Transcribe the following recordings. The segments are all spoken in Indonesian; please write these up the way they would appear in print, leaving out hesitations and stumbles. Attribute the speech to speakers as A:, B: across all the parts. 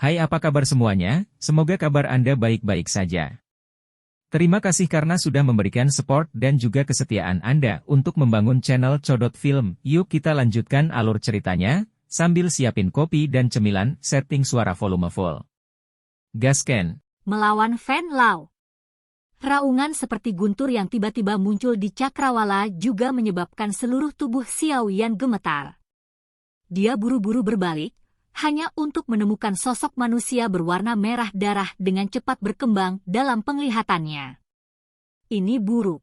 A: Hai, apa kabar semuanya? Semoga kabar Anda baik-baik saja. Terima kasih karena sudah memberikan support dan juga kesetiaan Anda untuk membangun channel Codot Film. Yuk kita lanjutkan alur ceritanya, sambil siapin kopi dan cemilan, setting suara volume full. Gasken.
B: Melawan Fan Lao. Raungan seperti guntur yang tiba-tiba muncul di cakrawala juga menyebabkan seluruh tubuh Xiao Yan gemetar. Dia buru-buru berbalik, hanya untuk menemukan sosok manusia berwarna merah darah dengan cepat berkembang dalam penglihatannya. Ini buruk.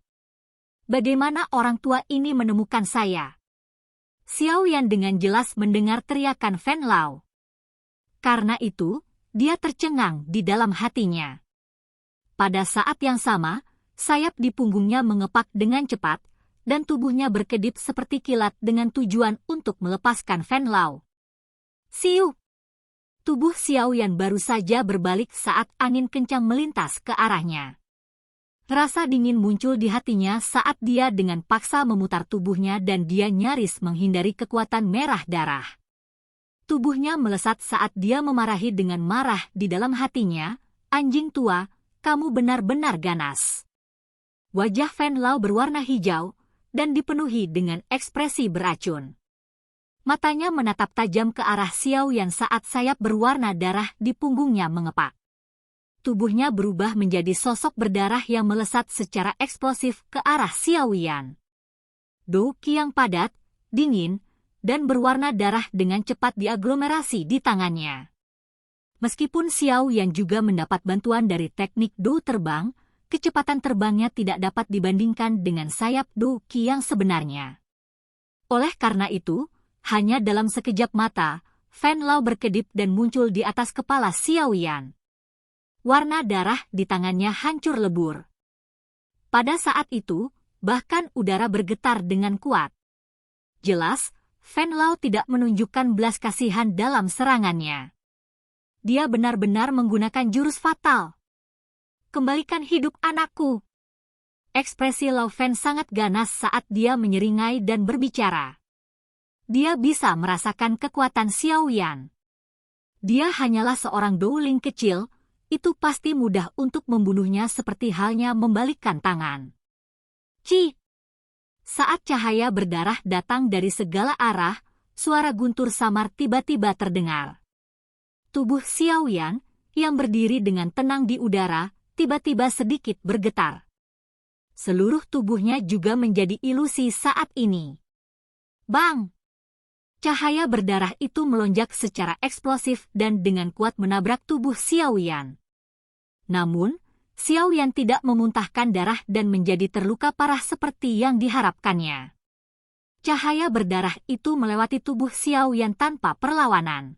B: Bagaimana orang tua ini menemukan saya? Xiao Yan dengan jelas mendengar teriakan Fan Lao. Karena itu, dia tercengang di dalam hatinya. Pada saat yang sama, sayap di punggungnya mengepak dengan cepat, dan tubuhnya berkedip seperti kilat dengan tujuan untuk melepaskan Fan Lao. Siu! Tubuh Xiao Yan baru saja berbalik saat angin kencang melintas ke arahnya. Rasa dingin muncul di hatinya saat dia dengan paksa memutar tubuhnya dan dia nyaris menghindari kekuatan merah darah. Tubuhnya melesat saat dia memarahi dengan marah di dalam hatinya, "Anjing tua, kamu benar-benar ganas." Wajah Fan Lao berwarna hijau dan dipenuhi dengan ekspresi beracun. Matanya menatap tajam ke arah Xiao Yan saat sayap berwarna darah di punggungnya mengepak. Tubuhnya berubah menjadi sosok berdarah yang melesat secara eksplosif ke arah Xiao Yan. Dou Qi yang padat, dingin, dan berwarna darah dengan cepat diaglomerasi di tangannya. Meskipun Xiao Yan juga mendapat bantuan dari teknik Dou terbang, kecepatan terbangnya tidak dapat dibandingkan dengan sayap Dou Qi yang sebenarnya. Oleh karena itu, hanya dalam sekejap mata, Fan Lao berkedip dan muncul di atas kepala Xiao Yan. Warna darah di tangannya hancur lebur. Pada saat itu, bahkan udara bergetar dengan kuat. Jelas, Fan Lao tidak menunjukkan belas kasihan dalam serangannya. Dia benar-benar menggunakan jurus fatal. "Kembalikan hidup anakku." Ekspresi Lao Fan sangat ganas saat dia menyeringai dan berbicara. Dia bisa merasakan kekuatan Xiao Yan. Dia hanyalah seorang douling kecil, itu pasti mudah untuk membunuhnya seperti halnya membalikkan tangan. Ci! Saat cahaya berdarah datang dari segala arah, suara guntur samar tiba-tiba terdengar. Tubuh Xiao Yan, yang berdiri dengan tenang di udara, tiba-tiba sedikit bergetar. Seluruh tubuhnya juga menjadi ilusi saat ini. Bang! Cahaya berdarah itu melonjak secara eksplosif dan dengan kuat menabrak tubuh Xiao Yan. Namun, Xiao Yan tidak memuntahkan darah dan menjadi terluka parah seperti yang diharapkannya. Cahaya berdarah itu melewati tubuh Xiao Yan tanpa perlawanan.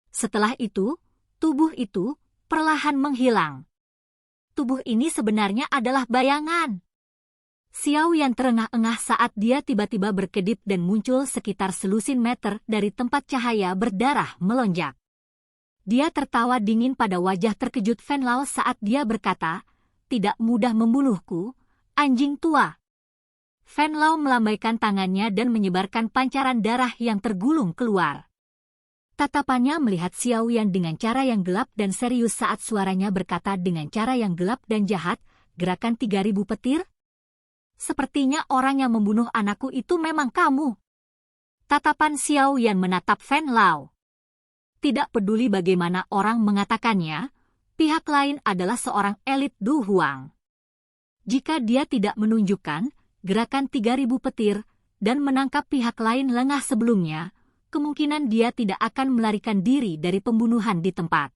B: Setelah itu, tubuh itu perlahan menghilang. Tubuh ini sebenarnya adalah bayangan. Xiao Yan terengah-engah saat dia tiba-tiba berkedip dan muncul sekitar selusin meter dari tempat cahaya berdarah melonjak. Dia tertawa dingin pada wajah terkejut Fan Lao saat dia berkata, "Tidak mudah membunuhku, anjing tua." Fan Lao melambaikan tangannya dan menyebarkan pancaran darah yang tergulung keluar. Tatapannya melihat Xiao Yan dengan cara yang gelap dan serius saat suaranya berkata dengan cara yang gelap dan jahat, "Gerakan 3000 petir? Sepertinya orang yang membunuh anakku itu memang kamu." Tatapan Xiao Yan menatap Fan Lao. Tidak peduli bagaimana orang mengatakannya, pihak lain adalah seorang elit Du Huang. Jika dia tidak menunjukkan gerakan 3000 petir dan menangkap pihak lain lengah sebelumnya, kemungkinan dia tidak akan melarikan diri dari pembunuhan di tempat.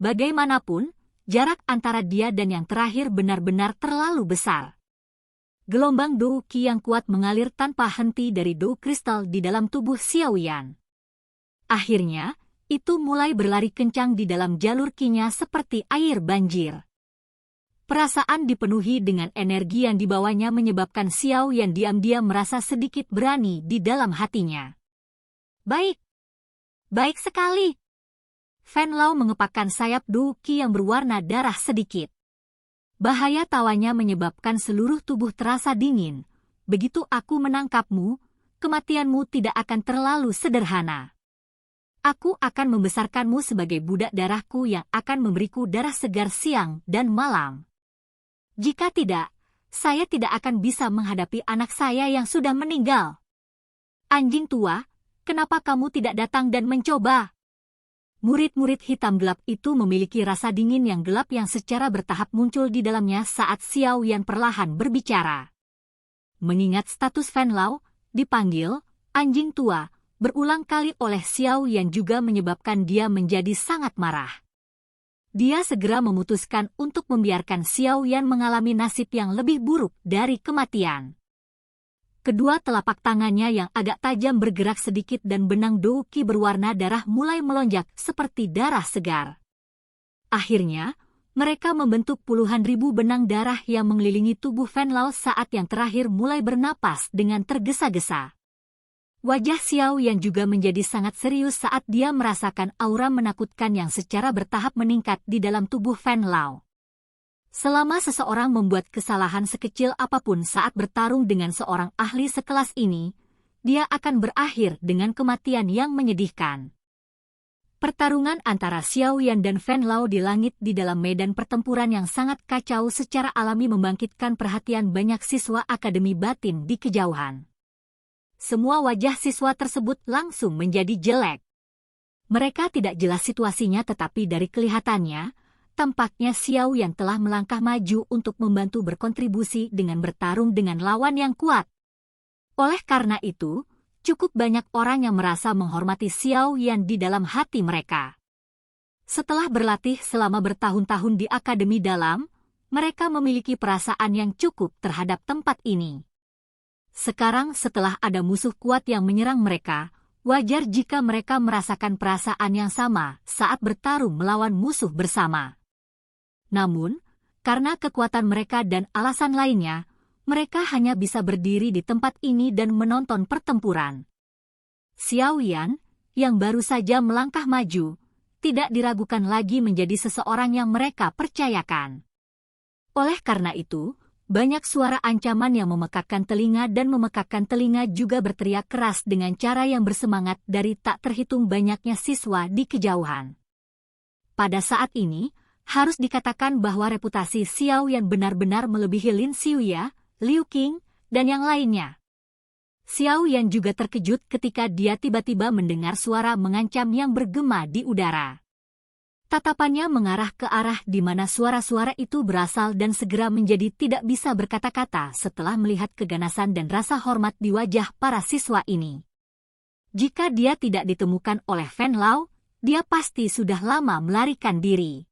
B: Bagaimanapun, jarak antara dia dan yang terakhir benar-benar terlalu besar. Gelombang Dou Qi yang kuat mengalir tanpa henti dari Dou kristal di dalam tubuh Xiao Yan. Akhirnya, itu mulai berlari kencang di dalam jalur Qi-nya seperti air banjir. Perasaan dipenuhi dengan energi yang dibawanya menyebabkan Xiao Yan diam-diam merasa sedikit berani di dalam hatinya. Baik. Baik sekali. Fan Lao mengepakkan sayap Dou Qi yang berwarna darah sedikit. Bahaya tawanya menyebabkan seluruh tubuh terasa dingin. "Begitu aku menangkapmu, kematianmu tidak akan terlalu sederhana." Aku akan membesarkanmu sebagai budak darahku yang akan memberiku darah segar siang dan malam. Jika tidak, saya tidak akan bisa menghadapi anak saya yang sudah meninggal. Anjing tua, kenapa kamu tidak datang dan mencoba? Murid-murid hitam gelap itu memiliki rasa dingin yang gelap yang secara bertahap muncul di dalamnya saat Xiao Yan perlahan berbicara. Mengingat status Fan Lao, dipanggil anjing tua, berulang kali oleh Xiao Yan juga menyebabkan dia menjadi sangat marah. Dia segera memutuskan untuk membiarkan Xiao Yan mengalami nasib yang lebih buruk dari kematian. Kedua telapak tangannya yang agak tajam bergerak sedikit dan benang Dou Qi berwarna darah mulai melonjak seperti darah segar. Akhirnya, mereka membentuk puluhan ribu benang darah yang mengelilingi tubuh Fan Lao saat yang terakhir mulai bernapas dengan tergesa-gesa. Wajah Xiao Yan juga menjadi sangat serius saat dia merasakan aura menakutkan yang secara bertahap meningkat di dalam tubuh Fan Lao. Selama seseorang membuat kesalahan sekecil apapun saat bertarung dengan seorang ahli sekelas ini, dia akan berakhir dengan kematian yang menyedihkan. Pertarungan antara Xiao Yan dan Fan Lao di langit di dalam medan pertempuran yang sangat kacau secara alami membangkitkan perhatian banyak siswa Akademi Batin di kejauhan. Semua wajah siswa tersebut langsung menjadi jelek. Mereka tidak jelas situasinya tetapi dari kelihatannya, tampaknya Xiao Yan telah melangkah maju untuk membantu berkontribusi dengan bertarung dengan lawan yang kuat. Oleh karena itu, cukup banyak orang yang merasa menghormati Xiao Yan di dalam hati mereka. Setelah berlatih selama bertahun-tahun di Akademi Dalam, mereka memiliki perasaan yang cukup terhadap tempat ini. Sekarang setelah ada musuh kuat yang menyerang mereka, wajar jika mereka merasakan perasaan yang sama saat bertarung melawan musuh bersama. Namun, karena kekuatan mereka dan alasan lainnya, mereka hanya bisa berdiri di tempat ini dan menonton pertempuran. Xiao Yan, yang baru saja melangkah maju, tidak diragukan lagi menjadi seseorang yang mereka percayakan. Oleh karena itu, banyak suara ancaman yang memekakkan telinga dan memekakkan telinga juga berteriak keras dengan cara yang bersemangat dari tak terhitung banyaknya siswa di kejauhan. Pada saat ini, harus dikatakan bahwa reputasi Xiao Yan benar-benar melebihi Lin Xiuya, Liu Qing, dan yang lainnya. Xiao Yan juga terkejut ketika dia tiba-tiba mendengar suara mengancam yang bergema di udara. Tatapannya mengarah ke arah di mana suara-suara itu berasal dan segera menjadi tidak bisa berkata-kata setelah melihat keganasan dan rasa hormat di wajah para siswa ini. Jika dia tidak ditemukan oleh Fan Lao, dia pasti sudah lama melarikan diri.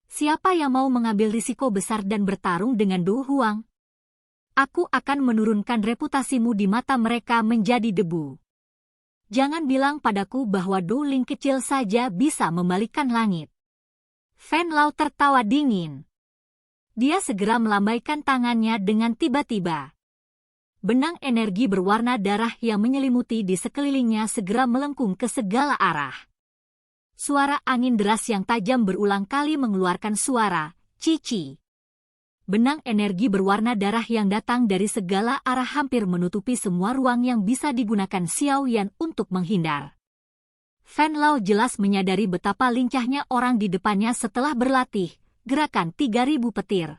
B: Siapa yang mau mengambil risiko besar dan bertarung dengan Du Huang? Aku akan menurunkan reputasimu di mata mereka menjadi debu. Jangan bilang padaku bahwa Du Ling kecil saja bisa membalikkan langit. Fan Lao tertawa dingin. Dia segera melambaikan tangannya dengan tiba-tiba. Benang energi berwarna darah yang menyelimuti di sekelilingnya segera melengkung ke segala arah. Suara angin deras yang tajam berulang kali mengeluarkan suara cici. Benang energi berwarna darah yang datang dari segala arah hampir menutupi semua ruang yang bisa digunakan Xiao Yan untuk menghindar. Fan Lao jelas menyadari betapa lincahnya orang di depannya setelah berlatih, gerakan 3.000 petir.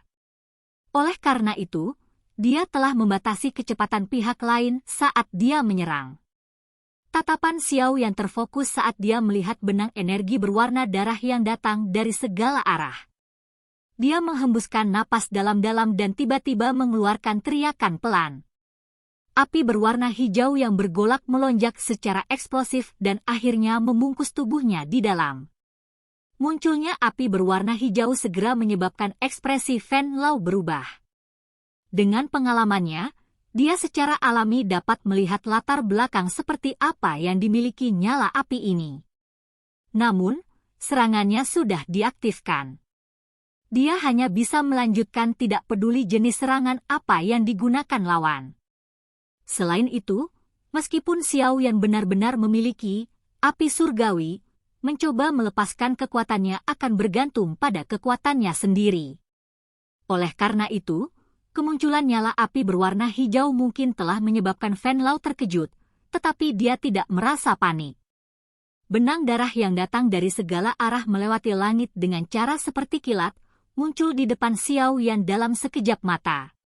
B: Oleh karena itu, dia telah membatasi kecepatan pihak lain saat dia menyerang. Tatapan Xiao Yan terfokus saat dia melihat benang energi berwarna darah yang datang dari segala arah. Dia menghembuskan napas dalam-dalam dan tiba-tiba mengeluarkan teriakan pelan. Api berwarna hijau yang bergolak melonjak secara eksplosif dan akhirnya membungkus tubuhnya di dalam. Munculnya api berwarna hijau segera menyebabkan ekspresi Fan Lao berubah. Dengan pengalamannya, dia secara alami dapat melihat latar belakang seperti apa yang dimiliki nyala api ini. Namun, serangannya sudah diaktifkan. Dia hanya bisa melanjutkan tidak peduli jenis serangan apa yang digunakan lawan. Selain itu, meskipun Xiao Yan benar-benar memiliki api surgawi, mencoba melepaskan kekuatannya akan bergantung pada kekuatannya sendiri. Oleh karena itu, kemunculan nyala api berwarna hijau mungkin telah menyebabkan Fan Lao terkejut, tetapi dia tidak merasa panik. Benang darah yang datang dari segala arah melewati langit dengan cara seperti kilat, muncul di depan Xiao Yan dalam sekejap mata.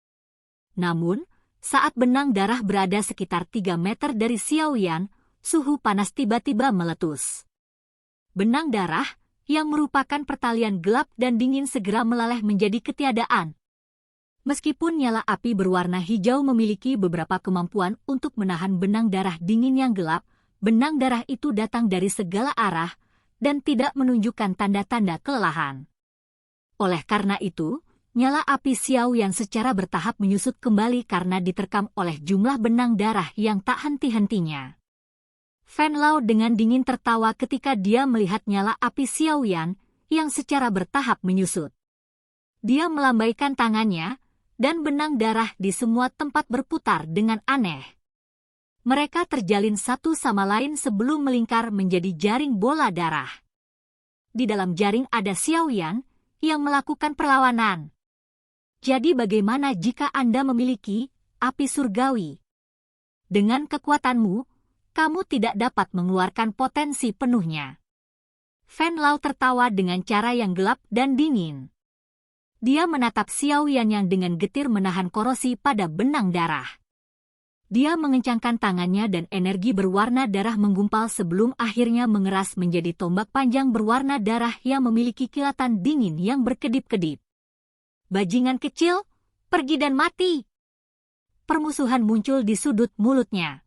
B: Namun, saat benang darah berada sekitar 3 meter dari Xiao Yan, suhu panas tiba-tiba meletus. Benang darah, yang merupakan pertalian gelap dan dingin segera meleleh menjadi ketiadaan. Meskipun nyala api berwarna hijau memiliki beberapa kemampuan untuk menahan benang darah dingin yang gelap, benang darah itu datang dari segala arah dan tidak menunjukkan tanda-tanda kelelahan. Oleh karena itu, nyala api Xiao Yan secara bertahap menyusut kembali karena diterkam oleh jumlah benang darah yang tak henti-hentinya. Fan Lao dengan dingin tertawa ketika dia melihat nyala api Xiao Yan yang secara bertahap menyusut. Dia melambaikan tangannya, dan benang darah di semua tempat berputar dengan aneh. Mereka terjalin satu sama lain sebelum melingkar menjadi jaring bola darah. Di dalam jaring ada Xiao Yan yang melakukan perlawanan. Jadi bagaimana jika Anda memiliki api surgawi? Dengan kekuatanmu, kamu tidak dapat mengeluarkan potensi penuhnya. Fan Lao tertawa dengan cara yang gelap dan dingin. Dia menatap Xiao Yan yang dengan getir menahan korosi pada benang darah. Dia mengencangkan tangannya dan energi berwarna darah menggumpal sebelum akhirnya mengeras menjadi tombak panjang berwarna darah yang memiliki kilatan dingin yang berkedip-kedip. Bajingan kecil, pergi dan mati. Permusuhan muncul di sudut mulutnya.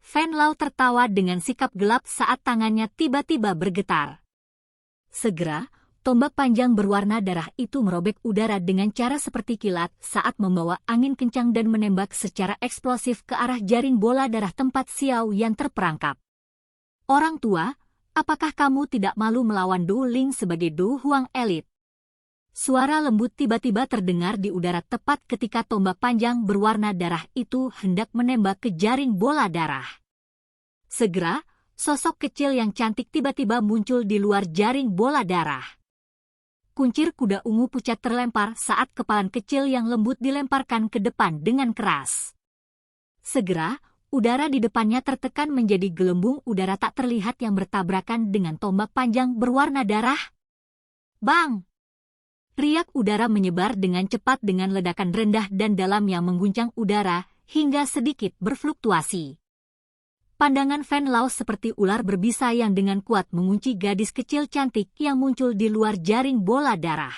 B: Fan Lao tertawa dengan sikap gelap saat tangannya tiba-tiba bergetar. Segera, tombak panjang berwarna darah itu merobek udara dengan cara seperti kilat saat membawa angin kencang dan menembak secara eksplosif ke arah jaring bola darah tempat Xiao Yan terperangkap. Orang tua, apakah kamu tidak malu melawan Du Ling sebagai Du Huang elit? Suara lembut tiba-tiba terdengar di udara tepat ketika tombak panjang berwarna darah itu hendak menembak ke jaring bola darah. Segera, sosok kecil yang cantik tiba-tiba muncul di luar jaring bola darah. Kuncir kuda ungu pucat terlempar saat kepalan kecil yang lembut dilemparkan ke depan dengan keras. Segera, udara di depannya tertekan menjadi gelembung udara tak terlihat yang bertabrakan dengan tombak panjang berwarna darah. Bang! Riak udara menyebar dengan cepat dengan ledakan rendah dan dalam yang mengguncang udara hingga sedikit berfluktuasi. Pandangan Fan Lao seperti ular berbisa yang dengan kuat mengunci gadis kecil cantik yang muncul di luar jaring bola darah.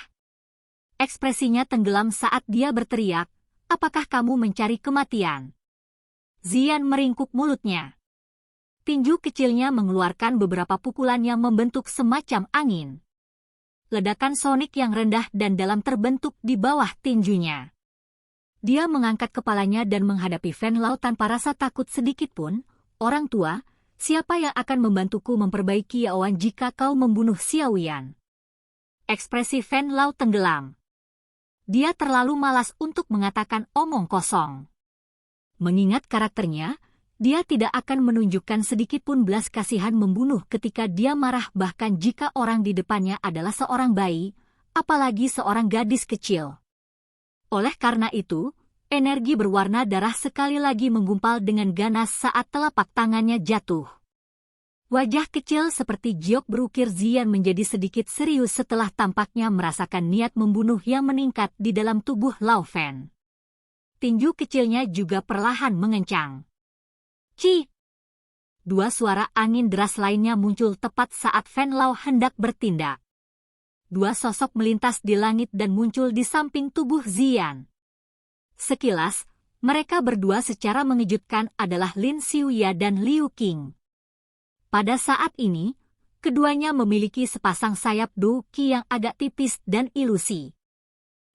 B: Ekspresinya tenggelam saat dia berteriak, "Apakah kamu mencari kematian?" Zian meringkuk mulutnya. Tinju kecilnya mengeluarkan beberapa pukulan yang membentuk semacam angin. Ledakan sonik yang rendah dan dalam terbentuk di bawah tinjunya. Dia mengangkat kepalanya dan menghadapi Fan Lao tanpa rasa takut sedikit pun. Orang tua, siapa yang akan membantuku memperbaiki Yaoan jika kau membunuh Xiao Yan? Ekspresi Fan Lao tenggelam. Dia terlalu malas untuk mengatakan omong kosong. Mengingat karakternya, dia tidak akan menunjukkan sedikitpun belas kasihan membunuh ketika dia marah bahkan jika orang di depannya adalah seorang bayi, apalagi seorang gadis kecil. Oleh karena itu, energi berwarna darah sekali lagi menggumpal dengan ganas saat telapak tangannya jatuh. Wajah kecil seperti giok berukir Zian menjadi sedikit serius setelah tampaknya merasakan niat membunuh yang meningkat di dalam tubuh Lao Fan. Tinju kecilnya juga perlahan mengencang. Ci! Dua suara angin deras lainnya muncul tepat saat Fan Lao hendak bertindak. Dua sosok melintas di langit dan muncul di samping tubuh Zian. Sekilas, mereka berdua secara mengejutkan adalah Lin Xiuya dan Liu Qing. Pada saat ini, keduanya memiliki sepasang sayap Do Qi yang agak tipis dan ilusi.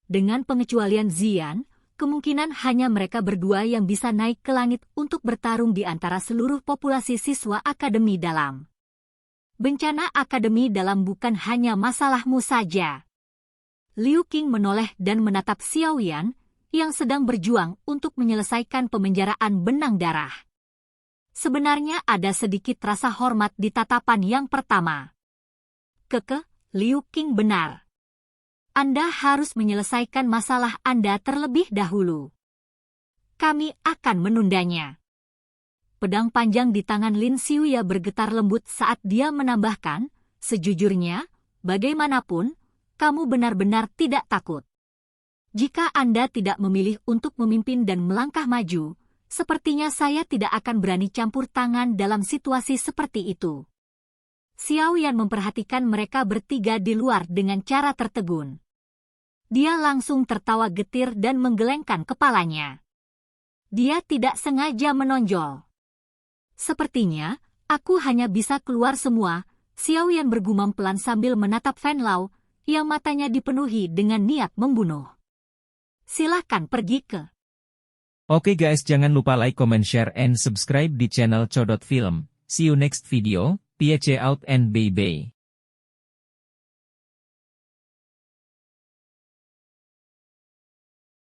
B: Dengan pengecualian Zian, kemungkinan hanya mereka berdua yang bisa naik ke langit untuk bertarung di antara seluruh populasi siswa Akademi Dalam. Bencana Akademi Dalam bukan hanya masalahmu saja. Liu Qing menoleh dan menatap Xiao Yan, yang sedang berjuang untuk menyelesaikan pemenjaraan benang darah. Sebenarnya ada sedikit rasa hormat di tatapan yang pertama. Liu Qing benar. Anda harus menyelesaikan masalah Anda terlebih dahulu. Kami akan menundanya. Pedang panjang di tangan Lin Xiuya bergetar lembut saat dia menambahkan, sejujurnya, bagaimanapun, kamu benar-benar tidak takut. Jika Anda tidak memilih untuk memimpin dan melangkah maju, sepertinya saya tidak akan berani campur tangan dalam situasi seperti itu. Xiao Yan memperhatikan mereka bertiga di luar dengan cara tertegun. Dia langsung tertawa getir dan menggelengkan kepalanya. Dia tidak sengaja menonjol. Sepertinya, aku hanya bisa keluar semua, Xiao Yan bergumam pelan sambil menatap Fan Lao, yang matanya dipenuhi dengan niat membunuh. Silahkan pergi ke.
A: Oke guys, jangan lupa like, comment, share, and subscribe di channel Codot Film. See you next video, peace out and bye-bye.